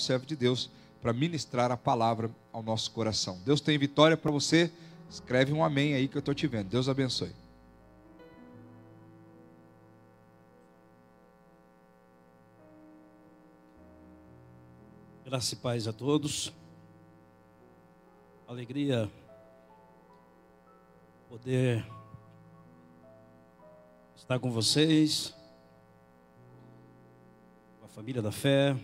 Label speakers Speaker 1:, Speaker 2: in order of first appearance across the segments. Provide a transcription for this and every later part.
Speaker 1: servo de Deus para ministrar a palavra ao nosso coração. Deus tem vitória para você. Escreve um amém aí que eu estou te vendo. Deus abençoe.
Speaker 2: Graça e paz a todos. Alegria poder estar com vocês, com a família da fé.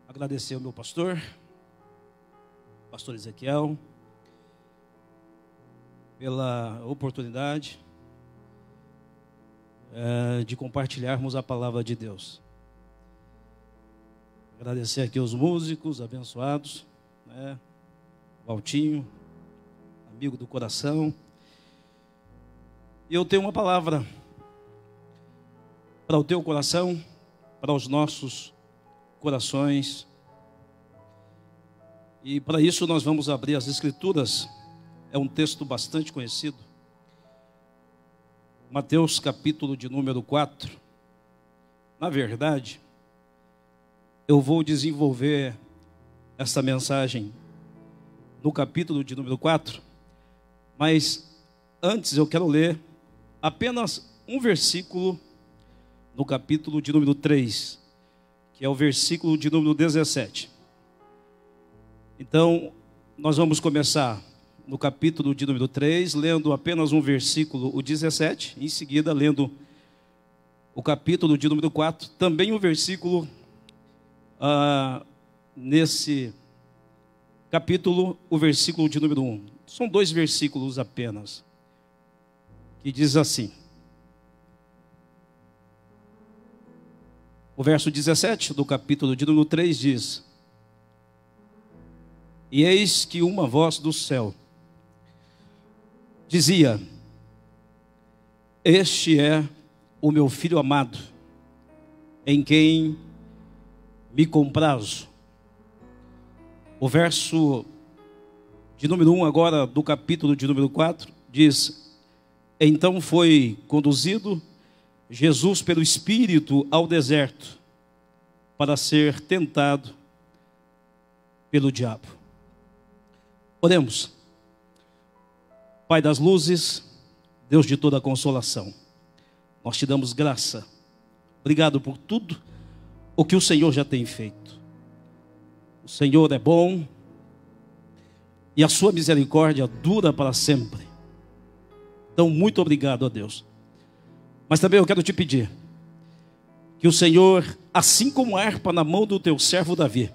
Speaker 2: Agradecer ao meu pastor Ezequiel, pela oportunidade de compartilharmos a palavra de Deus. Agradecer aqui aos músicos abençoados, né? Valtinho, amigo do coração. E eu tenho uma palavra para o teu coração, para os nossos corações. E para isso nós vamos abrir as Escrituras. É um texto bastante conhecido. Mateus capítulo de número 4. Na verdade, eu vou desenvolver essa mensagem no capítulo de número 4, mas antes eu quero ler apenas um versículo no capítulo de número 3, que é o versículo de número 17. Então, nós vamos começar no capítulo de número 3, lendo apenas um versículo, o 17, em seguida lendo o capítulo de número 4, também um versículo nesse capítulo, o versículo de número 1. São 2 versículos apenas, que diz assim. O verso 17 do capítulo de número 3 diz: E eis que uma voz do céu dizia: Este é o meu filho amado, em quem me comprazo. O verso de número 1 agora do capítulo de número 4 diz: Então foi conduzido Jesus pelo Espírito ao deserto para ser tentado pelo diabo. Oremos. Pai das luzes, Deus de toda consolação, nós te damos graça. Obrigado por tudo o que o Senhor já tem feito. O Senhor é bom e a sua misericórdia dura para sempre. Então, muito obrigado a Deus. Mas também eu quero te pedir que o Senhor, assim como a harpa na mão do teu servo Davi,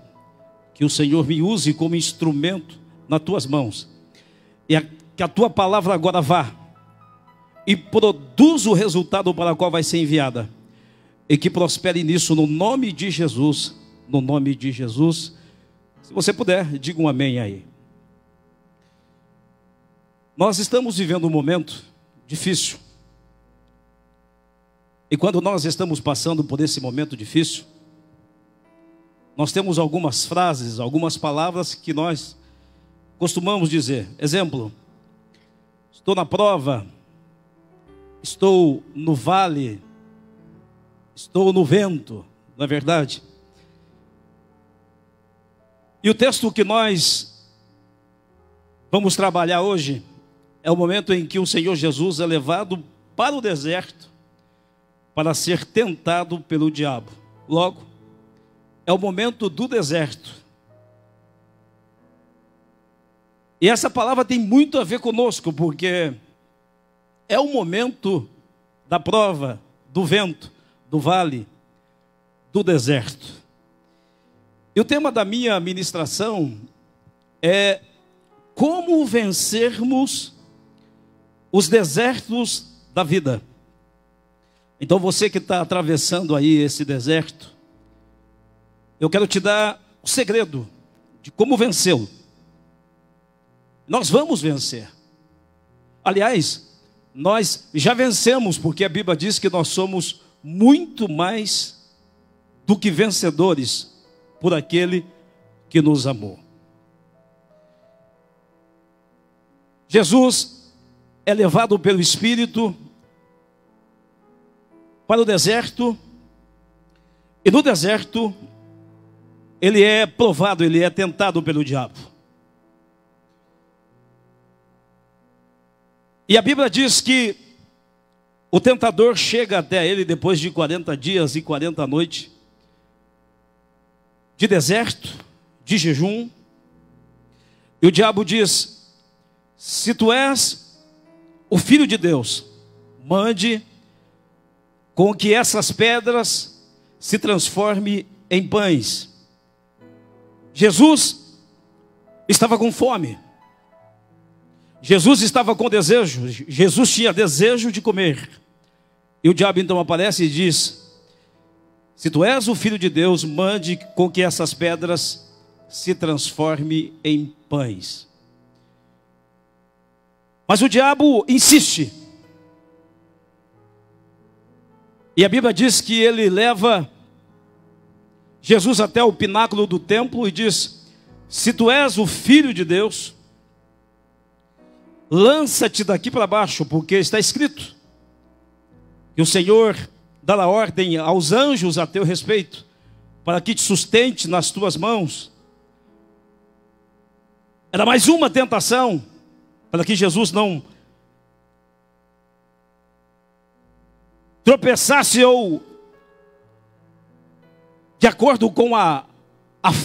Speaker 2: que o Senhor me use como instrumento nas tuas mãos, e que a tua palavra agora vá e produza o resultado para o qual vai ser enviada, e que prospere nisso no nome de Jesus. No nome de Jesus. Se você puder, diga um amém aí. Nós estamos vivendo um momento difícil. E quando nós estamos passando por esse momento difícil, nós temos algumas frases, algumas palavras que nós costumamos dizer. Exemplo: estou na prova, estou no vale, estou no vento, não é verdade? E o texto que nós vamos trabalhar hoje é o momento em que o Senhor Jesus é levado para o deserto para ser tentado pelo diabo. Logo, é o momento do deserto. E essa palavra tem muito a ver conosco, porque é o momento da prova, do vento, do vale, do deserto. E o tema da minha ministração é como vencermos os desertos da vida. Então você que está atravessando aí esse deserto, eu quero te dar o segredo de como vencê-lo. Nós vamos vencer. Aliás, nós já vencemos, porque a Bíblia diz que nós somos muito mais do que vencedores por aquele que nos amou. Jesus é levado pelo Espírito para o deserto, e no deserto ele é provado, ele é tentado pelo diabo. E a Bíblia diz que o tentador chega até ele depois de 40 dias e 40 noites de deserto, de jejum. E o diabo diz: se tu és o Filho de Deus, mande com que essas pedras se transformem em pães. Jesus estava com fome. Jesus estava com desejo. Jesus tinha desejo de comer. E o diabo então aparece e diz: se tu és o Filho de Deus, mande com que essas pedras se transformem em pães. Mas o diabo insiste. E a Bíblia diz que ele leva Jesus até o pináculo do templo e diz: se tu és o Filho de Deus, lança-te daqui para baixo, porque está escrito que o Senhor dará ordem aos anjos a teu respeito, para que te sustente nas tuas mãos. Era mais uma tentação, para que Jesus não tropeçasse ou, de acordo com a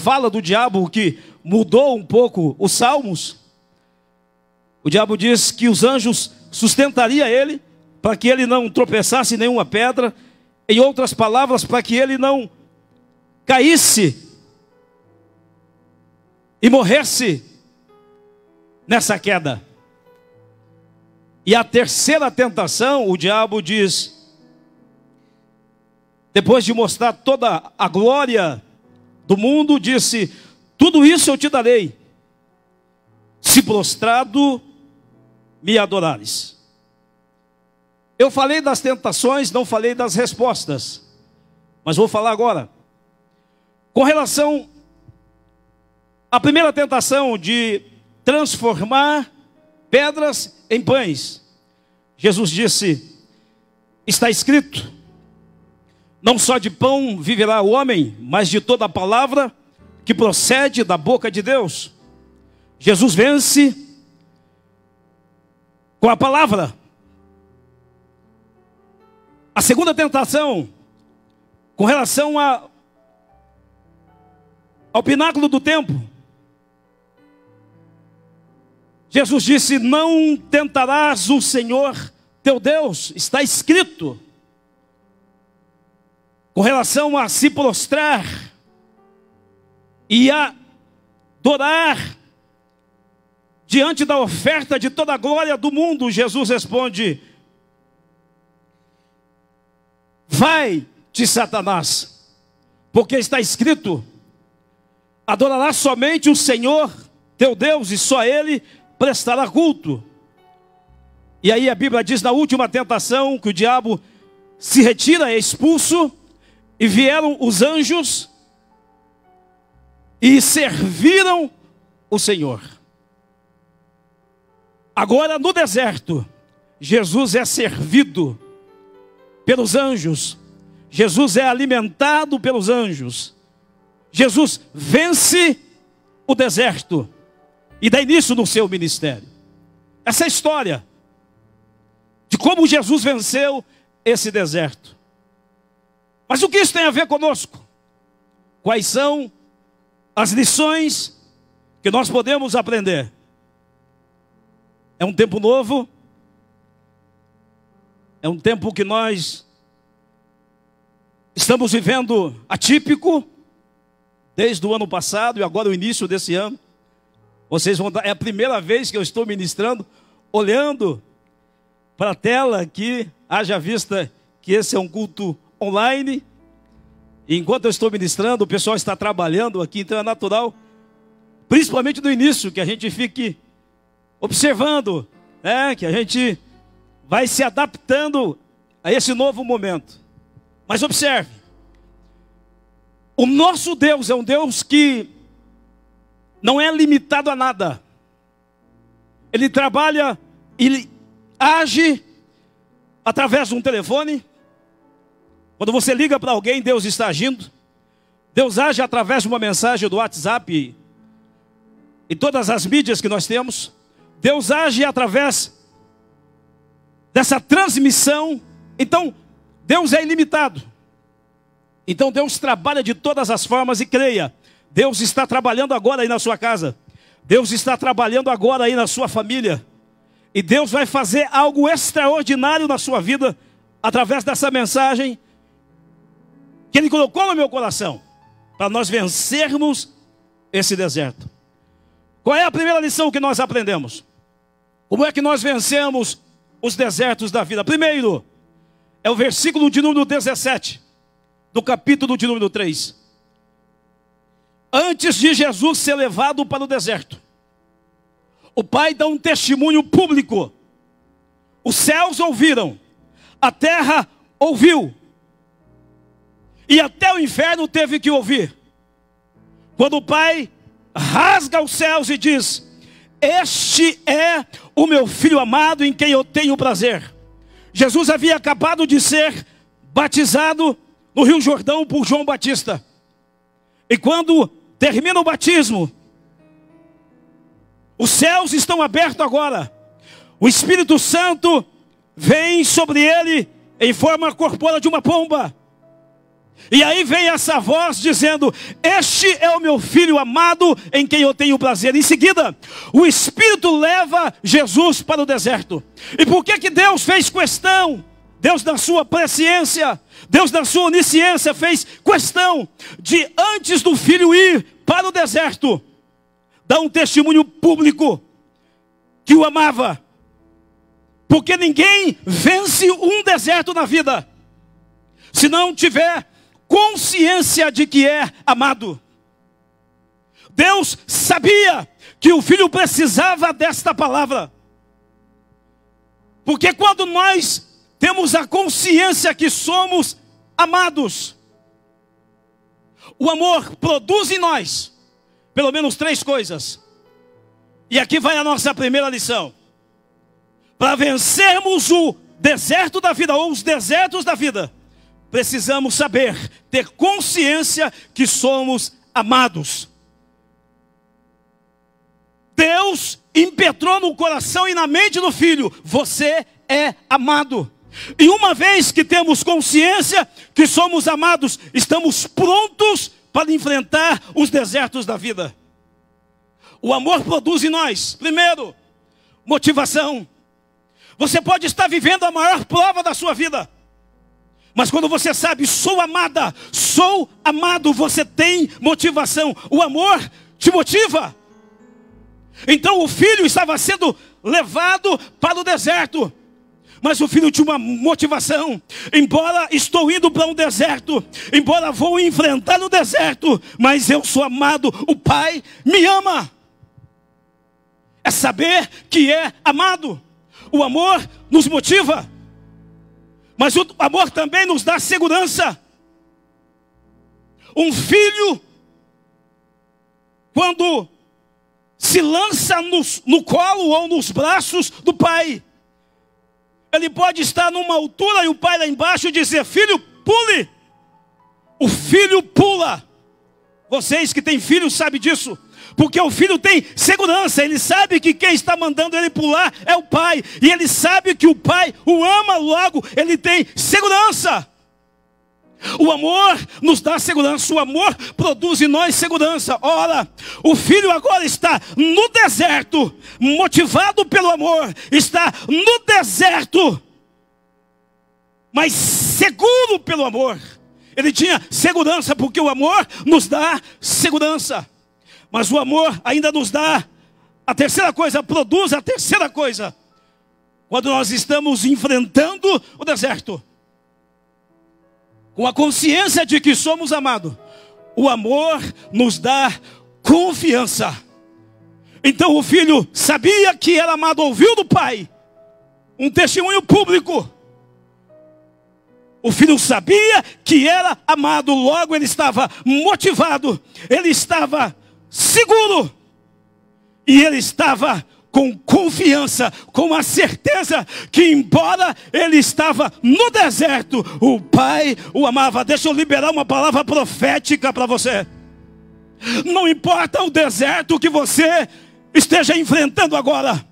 Speaker 2: fala do diabo, que mudou um pouco os salmos, o diabo diz que os anjos sustentariam ele, para que ele não tropeçasse em nenhuma pedra. Em outras palavras, para que ele não caísse e morresse nessa queda. E a terceira tentação, o diabo diz, depois de mostrar toda a glória do mundo, disse: tudo isso eu te darei, se prostrado me adorares. Eu falei das tentações, não falei das respostas, mas vou falar agora. Com relação à primeira tentação de transformar pedras em pães, Jesus disse: está escrito, não só de pão viverá o homem, mas de toda a palavra que procede da boca de Deus. Jesus vence com a palavra. A segunda tentação, com relação ao pináculo do templo, Jesus disse: não tentarás o Senhor teu Deus, está escrito. Com relação a se prostrar e adorar diante da oferta de toda a glória do mundo, Jesus responde: vai-te, Satanás, porque está escrito: adorarás somente o Senhor teu Deus, e só Ele prestará culto. E aí a Bíblia diz na última tentação que o diabo se retira, é expulso, e vieram os anjos e serviram o Senhor. Agora no deserto, Jesus é servido pelos anjos. Jesus é alimentado pelos anjos. Jesus vence o deserto e dá início no seu ministério. Essa é a história de como Jesus venceu esse deserto. Mas o que isso tem a ver conosco? Quais são as lições que nós podemos aprender? É um tempo novo. É um tempo que nós estamos vivendo atípico, desde o ano passado e agora o início desse ano. Vocês vão é a primeira vez que eu estou ministrando, olhando para a tela aqui, haja vista que esse é um culto online. E enquanto eu estou ministrando, o pessoal está trabalhando aqui, então é natural, principalmente no início, que a gente fique observando, que a gente vai se adaptando a esse novo momento. Mas observe, o nosso Deus é um Deus que não é limitado a nada. Ele trabalha, ele age através de um telefone. Quando você liga para alguém, Deus está agindo. Deus age através de uma mensagem do WhatsApp e todas as mídias que nós temos. Deus age através dessa transmissão. Então, Deus é ilimitado. Então, Deus trabalha de todas as formas e creia. Deus está trabalhando agora aí na sua casa. Deus está trabalhando agora aí na sua família. E Deus vai fazer algo extraordinário na sua vida através dessa mensagem que Ele colocou no meu coração, para nós vencermos esse deserto. Qual é a primeira lição que nós aprendemos? Como é que nós vencemos os desertos da vida? Primeiro, é o versículo de número 17, do capítulo de número 3. Antes de Jesus ser levado para o deserto, o Pai dá um testemunho público. Os céus ouviram, a terra ouviu, e até o inferno teve que ouvir. Quando o Pai rasga os céus e diz: este é o meu Filho amado em quem eu tenho prazer. Jesus havia acabado de ser batizado no Rio Jordão por João Batista. E quando termina o batismo, os céus estão abertos agora. O Espírito Santo vem sobre ele em forma corpórea de uma pomba. E aí vem essa voz dizendo: este é o meu Filho amado em quem eu tenho prazer. Em seguida, o Espírito leva Jesus para o deserto. E por que Deus fez questão? Deus, na sua presciência, Deus, na sua onisciência, fez questão de, antes do Filho ir para o deserto, dar um testemunho público que o amava. Porque ninguém vence um deserto na vida se não tiver consciência de que é amado. Deus sabia que o Filho precisava desta palavra. Porque quando nós temos a consciência que somos amados, o amor produz em nós pelo menos 3 coisas. E aqui vai a nossa primeira lição. Para vencermos o deserto da vida, ou os desertos da vida, precisamos saber, ter consciência que somos amados. Deus impetrou no coração e na mente do Filho: você é amado. E uma vez que temos consciência que somos amados, estamos prontos para enfrentar os desertos da vida. O amor produz em nós, primeiro, motivação. Você pode estar vivendo a maior prova da sua vida, mas quando você sabe: sou amada, sou amado, você tem motivação. O amor te motiva. Então o Filho estava sendo levado para o deserto, mas o Filho tinha uma motivação. Embora estou indo para um deserto, embora vou enfrentar o deserto, mas eu sou amado, o Pai me ama. É saber que é amado. O amor nos motiva, mas o amor também nos dá segurança. Um quando se lança no colo ou nos braços do pai, ele pode estar numa altura e o pai lá embaixo dizer: filho, pule. O filho pula. Vocês que têm filhos sabem disso. Porque o filho tem segurança, ele sabe que quem está mandando ele pular é o pai. E ele sabe que o pai o ama, logo ele tem segurança. O amor nos dá segurança, o amor produz em nós segurança. Ora, o filho agora está no deserto, motivado pelo amor, está no deserto, mas seguro pelo amor. Ele tinha segurança porque o amor nos dá segurança. Mas o amor ainda nos dá a terceira coisa, produz a terceira coisa. Quando nós estamos enfrentando o deserto, com a consciência de que somos amados, o amor nos dá confiança. Então o filho sabia que era amado, ouviu do pai um testemunho público. O filho sabia que era amado, logo ele estava motivado, ele estava seguro e ele estava com confiança, com a certeza que, embora ele estava no deserto, o Pai o amava. Deixa eu liberar uma palavra profética para você. Não importa o deserto que você esteja enfrentando agora,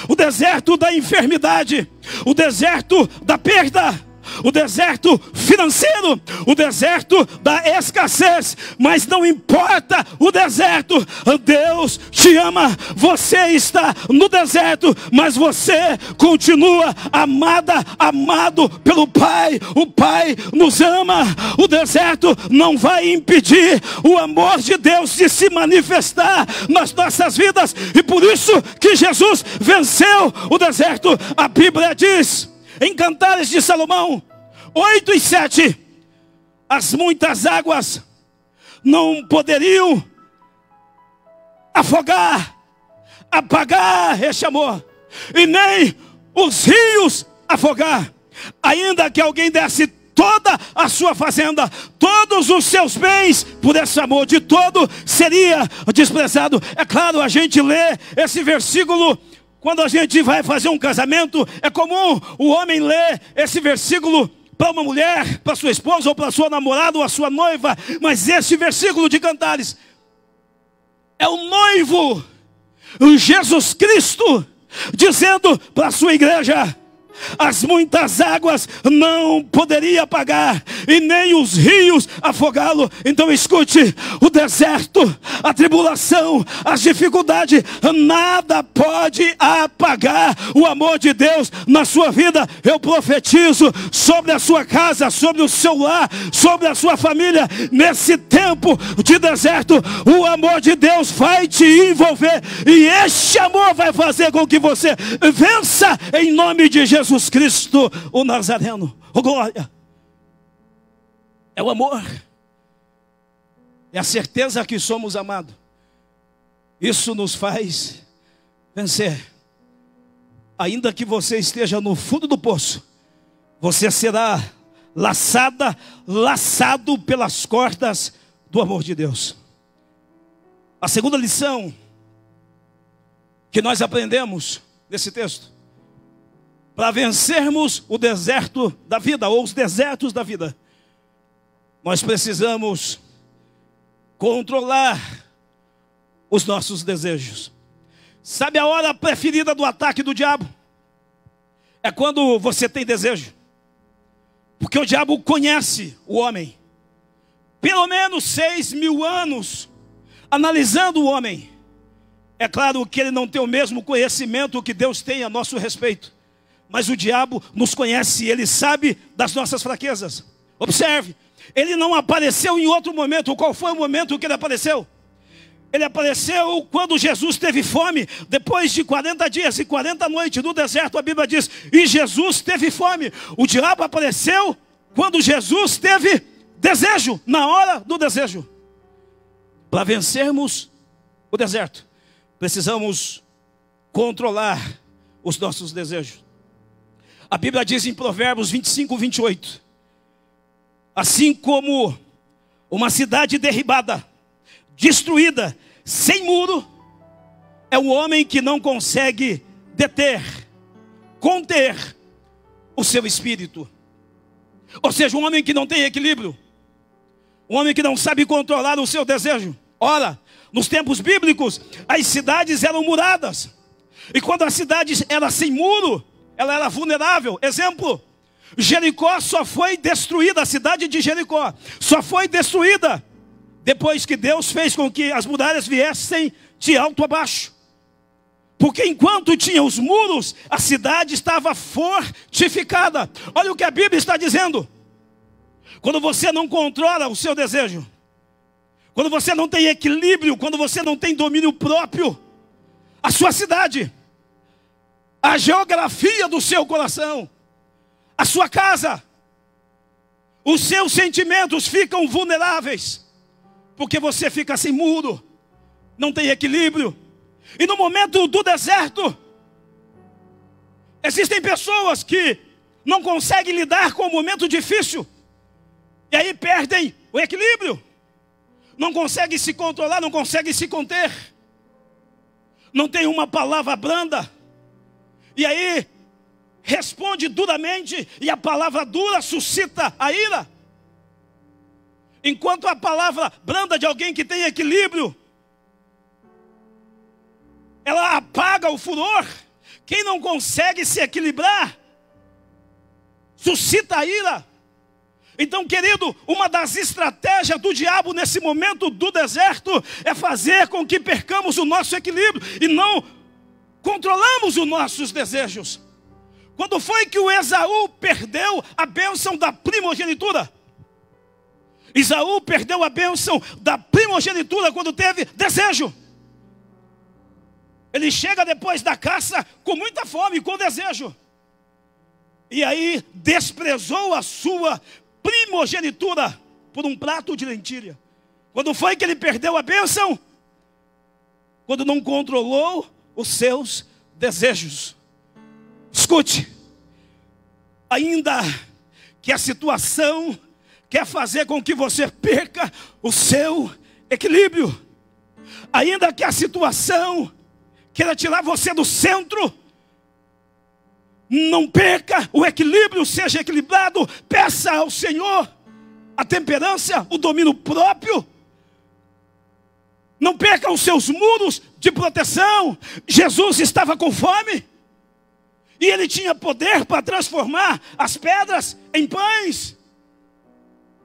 Speaker 2: o deserto da enfermidade, o deserto da perda, o deserto financeiro, o deserto da escassez, mas não importa o deserto, Deus te ama. Você está no deserto, mas você continua amado pelo Pai. O Pai nos ama. O deserto não vai impedir o amor de Deus de se manifestar nas nossas vidas, e por isso que Jesus venceu o deserto. A Bíblia diz em Cantares de Salomão 8:7, as muitas águas não poderiam afogar, apagar este amor, e nem os rios afogar, ainda que alguém desse toda a sua fazenda, todos os seus bens, por esse amor, de todo seria desprezado. É claro, a gente lê esse versículo quando a gente vai fazer um casamento. É comum o homem ler esse versículo para uma mulher, para sua esposa, ou para sua namorada, ou a sua noiva. Mas esse versículo de Cantares é o noivo, Jesus Cristo, dizendo para a sua igreja: as muitas águas não poderiam apagar, e nem os rios afogá-lo. Então escute: o deserto, a tribulação, as dificuldades, nada pode apagar o amor de Deus na sua vida. Eu profetizo sobre a sua casa, sobre o seu lar, sobre a sua família. Nesse tempo de deserto, o amor de Deus vai te envolver, e este amor vai fazer com que você vença em nome de Jesus Cristo, o Nazareno. Oh, glória! É o amor, é a certeza que somos amados. Isso nos faz vencer. Ainda que você esteja no fundo do poço, você será laçado pelas cordas do amor de Deus. A segunda lição que nós aprendemos nesse texto: para vencermos o deserto da vida, ou os desertos da vida, nós precisamos controlar os nossos desejos. Sabe a hora preferida do ataque do diabo? É quando você tem desejo. Porque o diabo conhece o homem. Pelo menos 6.000 anos analisando o homem. É claro que ele não tem o mesmo conhecimento que Deus tem a nosso respeito, mas o diabo nos conhece, ele sabe das nossas fraquezas. Observe, ele não apareceu em outro momento. Qual foi o momento que ele apareceu? Ele apareceu quando Jesus teve fome, depois de 40 dias e 40 noites no deserto. A Bíblia diz: e Jesus teve fome. O diabo apareceu quando Jesus teve desejo, na hora do desejo. Para vencermos o deserto, precisamos controlar os nossos desejos. A Bíblia diz em Provérbios 25:28, assim como uma cidade derribada, destruída, sem muro, é o homem que não consegue conter o seu espírito. Ou seja, um homem que não tem equilíbrio, um homem que não sabe controlar o seu desejo. Ora, nos tempos bíblicos, as cidades eram muradas, e quando a cidade era sem muro, ela era vulnerável. Exemplo: Jericó só foi destruída, a cidade de Jericó só foi destruída depois que Deus fez com que as muralhas viessem de alto a baixo. Porque enquanto tinha os muros, a cidade estava fortificada. Olha o que a Bíblia está dizendo: quando você não controla o seu desejo, quando você não tem equilíbrio, quando você não tem domínio próprio, a sua cidade, a geografia do seu coração, a sua casa, os seus sentimentos ficam vulneráveis, porque você fica sem muro, não tem equilíbrio. E no momento do deserto, existem pessoas que não conseguem lidar com o momento difícil, e aí perdem o equilíbrio, não conseguem se controlar, não conseguem se conter. não tem uma palavra branda. E aí responde duramente, e a palavra dura suscita a ira. Enquanto a palavra branda de alguém que tem equilíbrio, ela apaga o furor. Quem não consegue se equilibrar, suscita a ira. Então, querido, uma das estratégias do diabo nesse momento do deserto é fazer com que percamos o nosso equilíbrio e não controlamos os nossos desejos. Quando foi que o Esaú perdeu a bênção da primogenitura? Esaú perdeu a bênção da primogenitura quando teve desejo. Ele chega depois da caça com muita fome, com desejo. E aí desprezou a sua primogenitura por um prato de lentilha. Quando foi que ele perdeu a bênção? Quando não controlou os seus desejos. Escute, ainda que a situação quer fazer com que você perca o seu equilíbrio, ainda que a situação queira tirar você do centro, não perca o equilíbrio, seja equilibrado. Peça ao Senhor a temperança, o domínio próprio. Não perca os seus muros de proteção. Jesus estava com fome e ele tinha poder para transformar as pedras em pães.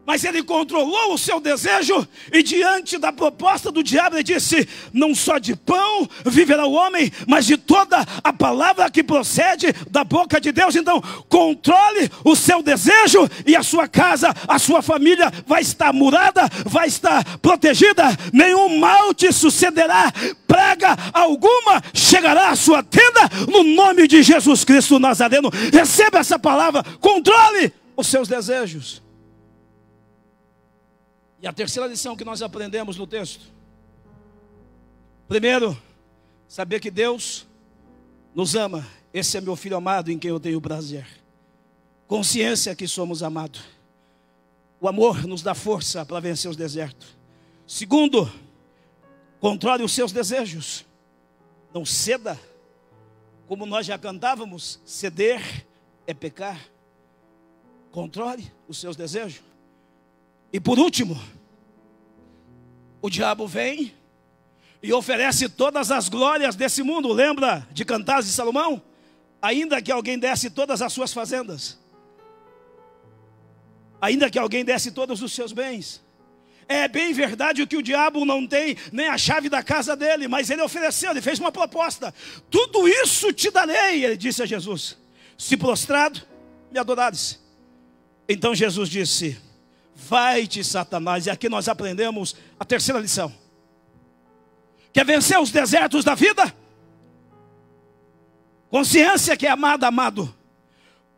Speaker 2: Mas ele controlou o seu desejo e diante da proposta do diabo ele disse: não só de pão viverá o homem, mas de toda a palavra que procede da boca de Deus. Então controle o seu desejo e a sua casa, a sua família vai estar murada, vai estar protegida. Nenhum mal te sucederá, praga alguma chegará à sua tenda, no nome de Jesus Cristo Nazareno. Receba essa palavra, controle os seus desejos. E a terceira lição que nós aprendemos no texto: primeiro, saber que Deus nos ama. Esse é meu filho amado em quem eu tenho prazer. Consciência que somos amados. O amor nos dá força para vencer os desertos. Segundo, controle os seus desejos. Não ceda. Como nós já cantávamos, ceder é pecar. Controle os seus desejos. E por último, o diabo vem e oferece todas as glórias desse mundo. Lembra de Cantares de Salomão? Ainda que alguém desse todas as suas fazendas, ainda que alguém desse todos os seus bens. É bem verdade que o diabo não tem nem a chave da casa dele, mas ele ofereceu, ele fez uma proposta: tudo isso te darei, ele disse a Jesus, se prostrado me adorares. Então Jesus disse: vai-te, Satanás. E aqui nós aprendemos a terceira lição. Quer vencer os desertos da vida? Consciência que é amada, amado.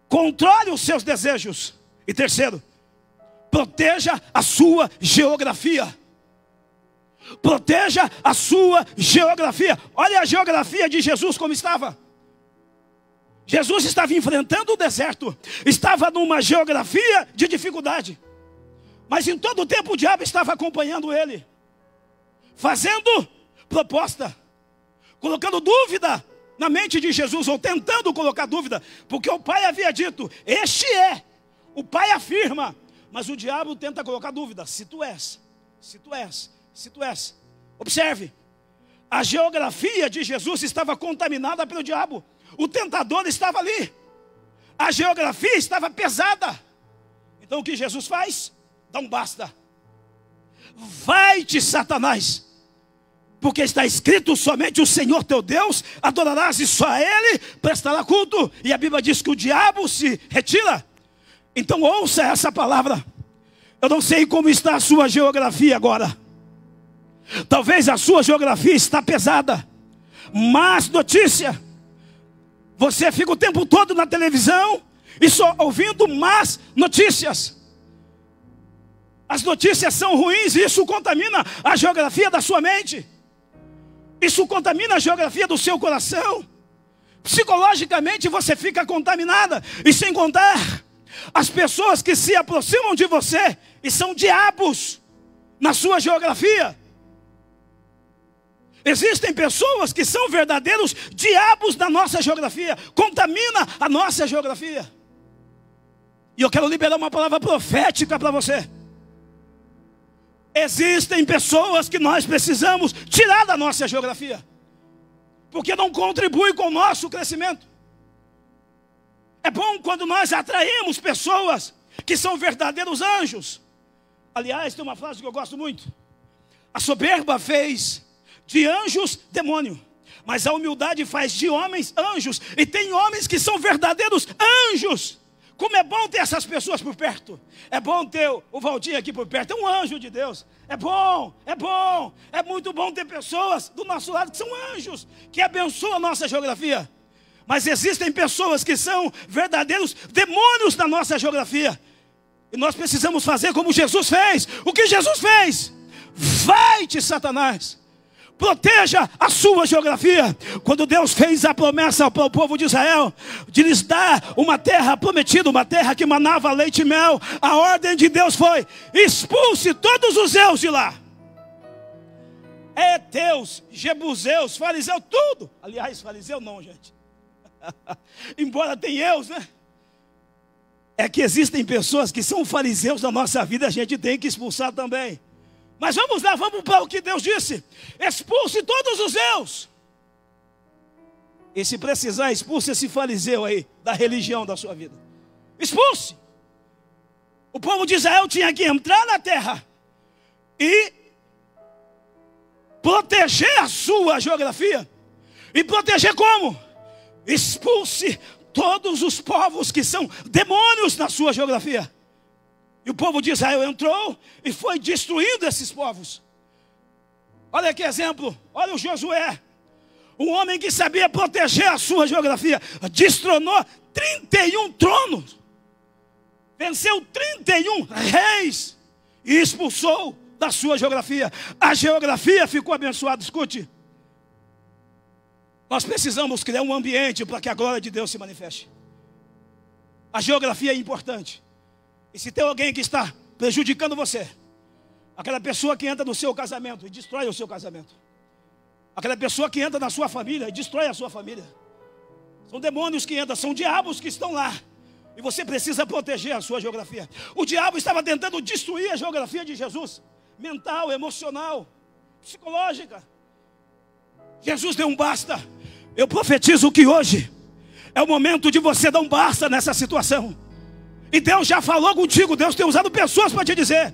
Speaker 2: Controle os seus desejos. E terceiro, proteja a sua geografia. Proteja a sua geografia. Olha a geografia de Jesus como estava. Jesus estava enfrentando o deserto. Estava numa geografia de dificuldade. Mas em todo o tempo o diabo estava acompanhando ele, fazendo proposta, colocando dúvida na mente de Jesus, ou tentando colocar dúvida, porque o pai havia dito: este é, o pai afirma, mas o diabo tenta colocar dúvida: se tu és, se tu és, se tu és. Observe, a geografia de Jesus estava contaminada pelo diabo, o tentador estava ali, a geografia estava pesada. Então o que Jesus faz? Dá um basta. Vai-te, Satanás, porque está escrito: somente o Senhor teu Deus adorarás, e só a Ele prestará culto. E a Bíblia diz que o diabo se retira. Então ouça essa palavra. Eu não sei como está a sua geografia agora. Talvez a sua geografia está pesada. Más notícia. Você fica o tempo todo na televisão e só ouvindo más notícias. As notícias são ruins e isso contamina a geografia da sua mente. Isso contamina a geografia do seu coração. Psicologicamente você fica contaminada. E sem contar as pessoas que se aproximam de você e são diabos na sua geografia. Existem pessoas que são verdadeiros diabos da nossa geografia, contamina a nossa geografia. E eu quero liberar uma palavra profética para você. Existem pessoas que nós precisamos tirar da nossa geografia, porque não contribuem com o nosso crescimento. É bom quando nós atraímos pessoas que são verdadeiros anjos. Aliás, tem uma frase que eu gosto muito: a soberba fez de anjos demônio, mas a humildade faz de homens anjos. E tem homens que são verdadeiros anjos. Como é bom ter essas pessoas por perto. É bom ter o Valdir aqui por perto, é um anjo de Deus. É bom, é muito bom ter pessoas do nosso lado que são anjos, que abençoam a nossa geografia. Mas existem pessoas que são verdadeiros demônios na nossa geografia. E nós precisamos fazer como Jesus fez. O que Jesus fez? Vai-te, Satanás. Proteja a sua geografia. Quando Deus fez a promessa para o povo de Israel, de lhes dar uma terra prometida, uma terra que manava leite e mel, a ordem de Deus foi: expulse todos os zeus de lá. Heteus, jebuseus, fariseus, tudo. Aliás, fariseu não, gente. Embora tenha eus, né? É que existem pessoas que são fariseus da nossa vida, a gente tem que expulsar também. Mas vamos lá, vamos para o que Deus disse: expulse todos os zeus. E se precisar, expulse esse fariseu aí da religião da sua vida. Expulse. O povo de Israel tinha que entrar na terra e proteger a sua geografia. E proteger como? Expulse todos os povos que são demônios na sua geografia. E o povo de Israel entrou e foi destruindo esses povos. Olha que exemplo, olha o Josué, um homem que sabia proteger a sua geografia, destronou 31 tronos, venceu 31 reis e expulsou da sua geografia. A geografia ficou abençoada. Escute, nós precisamos criar um ambiente para que a glória de Deus se manifeste. A geografia é importante. E se tem alguém que está prejudicando você, aquela pessoa que entra no seu casamento e destrói o seu casamento, aquela pessoa que entra na sua família e destrói a sua família, são demônios que entram, são diabos que estão lá. E você precisa proteger a sua geografia. O diabo estava tentando destruir a geografia de Jesus, mental, emocional, psicológica. Jesus deu um basta. Eu profetizo que hoje é o momento de você dar um basta nessa situação. E Deus já falou contigo, Deus tem usado pessoas para te dizer: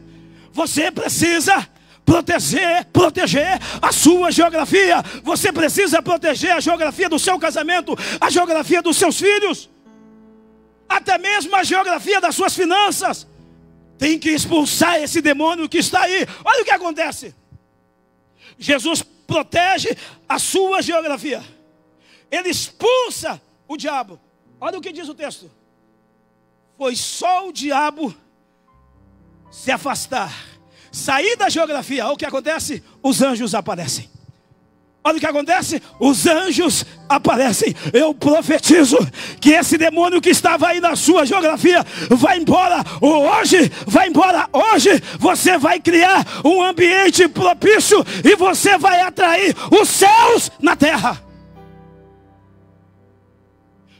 Speaker 2: você precisa proteger a sua geografia. Você precisa proteger a geografia do seu casamento, a geografia dos seus filhos, até mesmo a geografia das suas finanças. Tem que expulsar esse demônio que está aí. Olha o que acontece. Jesus protege a sua geografia. Ele expulsa o diabo. Olha o que diz o texto: foi só o diabo se afastar, sair da geografia. Olha o que acontece, os anjos aparecem. Olha o que acontece, os anjos aparecem. Eu profetizo que esse demônio que estava aí na sua geografia vai embora hoje, vai embora hoje. Você vai criar um ambiente propício e você vai atrair os céus na terra.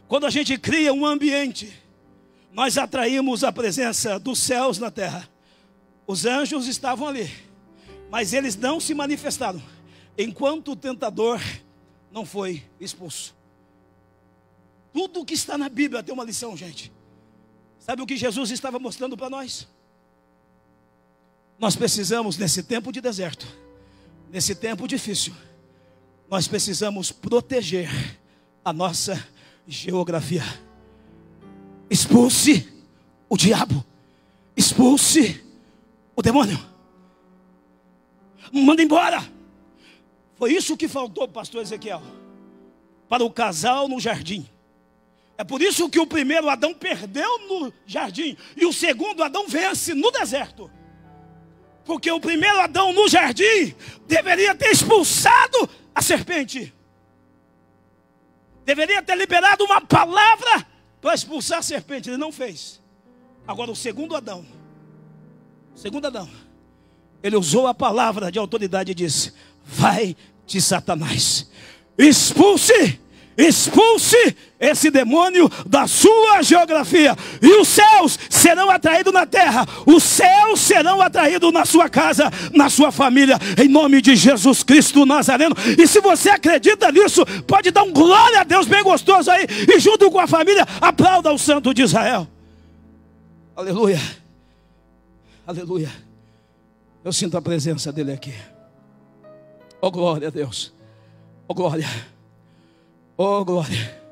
Speaker 2: Quando a gente cria um ambiente, nós atraímos a presença dos céus na terra. Os anjos estavam ali, mas eles não se manifestaram enquanto o tentador não foi expulso. Tudo que está na Bíblia tem uma lição, gente. Sabe o que Jesus estava mostrando para nós? Nós precisamos, nesse tempo de deserto, nesse tempo difícil, nós precisamos proteger a nossa geografia. Expulse o diabo, expulse o demônio, manda embora. Foi isso que faltou, pastor Ezequiel, para o casal no jardim. É por isso que o primeiro Adão perdeu no jardim e o segundo Adão vence no deserto. Porque o primeiro Adão no jardim deveria ter expulsado a serpente, deveria ter liberado uma palavra para expulsar a serpente. Ele não fez. Agora o segundo Adão, ele usou a palavra de autoridade e disse: vai de Satanás. Expulse esse demônio da sua geografia. E os céus serão atraídos na terra. Os céus serão atraídos na sua casa, na sua família, em nome de Jesus Cristo Nazareno. E se você acredita nisso, pode dar um glória a Deus bem gostoso aí. E junto com a família, aplauda o Santo de Israel. Aleluia. Aleluia. Eu sinto a presença dele aqui. Oh glória a Deus. Oh glória. Oh glória.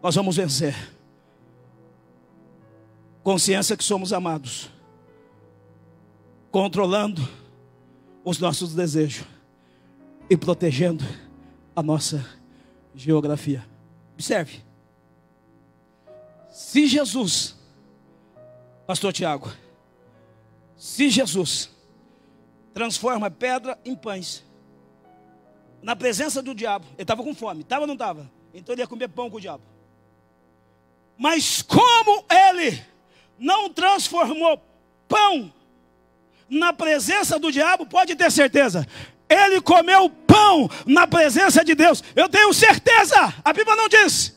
Speaker 2: Nós vamos vencer. Consciência que somos amados, controlando os nossos desejos e protegendo a nossa geografia. Observe. Se Jesus, pastor Tiago, se Jesus transforma pedra em pães, na presença do diabo, ele estava com fome, estava ou não estava? Então ele ia comer pão com o diabo. Mas como ele não transformou pão na presença do diabo, pode ter certeza, ele comeu pão na presença de Deus. Eu tenho certeza, a Bíblia não diz,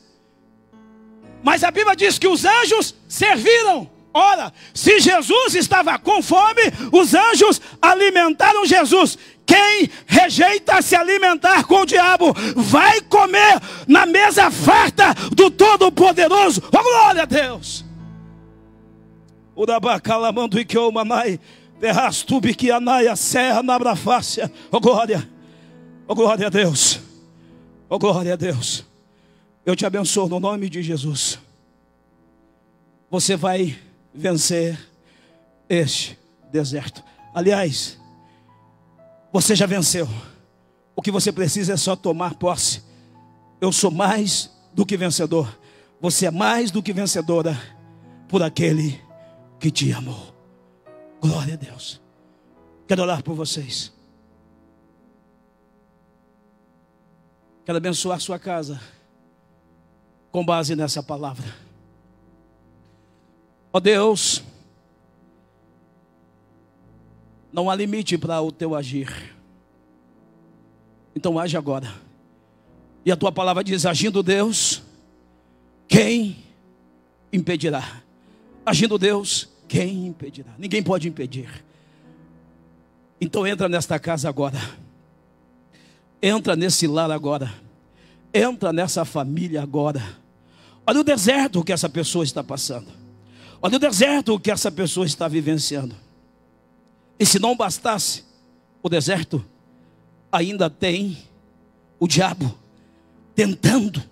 Speaker 2: mas a Bíblia diz que os anjos serviram. Ora, se Jesus estava com fome, os anjos alimentaram Jesus. Quem rejeita se alimentar com o diabo vai comer na mesa farta do Todo-Poderoso. Oh, glória a Deus! Oh glória! Oh glória a Deus! Oh glória a Deus! Eu te abençoo no nome de Jesus. Você vai vencer este deserto. Aliás, você já venceu. O que você precisa é só tomar posse. Eu sou mais do que vencedor. Você é mais do que vencedora por aquele que te amou. Glória a Deus. Quero orar por vocês. Quero abençoar sua casa com base nessa palavra. Ó Deus, não há limite para o teu agir. Então age agora. E a tua palavra diz, agindo Deus, quem impedirá? Agindo Deus, quem impedirá? Ninguém pode impedir. Então entra nesta casa agora. Entra nesse lar agora. Entra nessa família agora. Olha o deserto que essa pessoa está passando. Olha o deserto que essa pessoa está vivenciando. E se não bastasse o deserto, ainda tem o diabo tentando,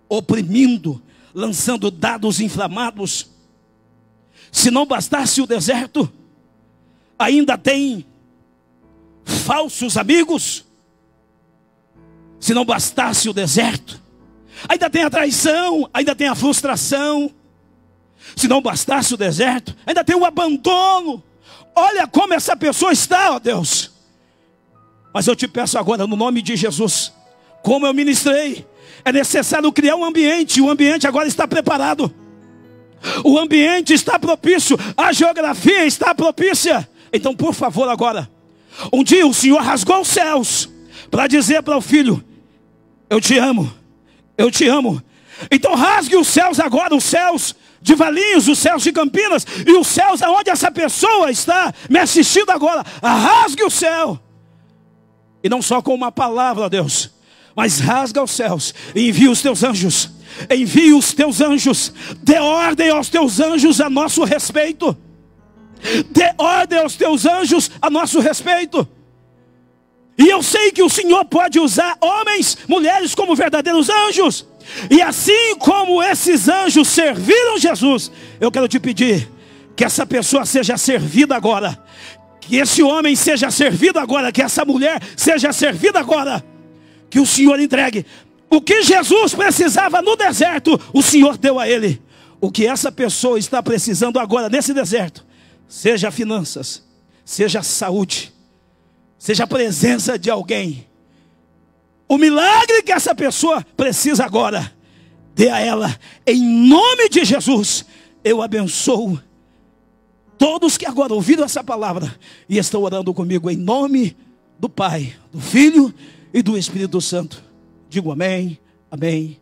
Speaker 2: oprimindo, lançando dados inflamados. Se não bastasse o deserto, ainda tem falsos amigos. Se não bastasse o deserto, ainda tem a traição, ainda tem a frustração. Se não bastasse o deserto, ainda tem o abandono. Olha como essa pessoa está, ó Deus. Mas eu te peço agora, no nome de Jesus, como eu ministrei, é necessário criar um ambiente. O ambiente agora está preparado. O ambiente está propício. A geografia está propícia. Então, por favor, agora. Um dia o Senhor rasgou os céus para dizer para o filho, eu te amo, eu te amo. Então rasgue os céus agora, os céus de Valinhos, os céus de Campinas e os céus aonde essa pessoa está me assistindo agora. Rasgue o céu. E não só com uma palavra, Deus, mas rasga os céus e envia os teus anjos. Envia os teus anjos. Dê ordem aos teus anjos a nosso respeito. Dê ordem aos teus anjos a nosso respeito. E eu sei que o Senhor pode usar homens, mulheres como verdadeiros anjos. E assim como esses anjos serviram Jesus, eu quero te pedir que essa pessoa seja servida agora. Que esse homem seja servido agora. Que essa mulher seja servida agora. Que o Senhor entregue. O que Jesus precisava no deserto, o Senhor deu a ele. O que essa pessoa está precisando agora nesse deserto, seja finanças, seja saúde, seja a presença de alguém, o milagre que essa pessoa precisa agora, dê a ela, em nome de Jesus. Eu abençoo todos que agora ouviram essa palavra e estão orando comigo em nome do Pai, do Filho e do Espírito Santo. Digo amém, amém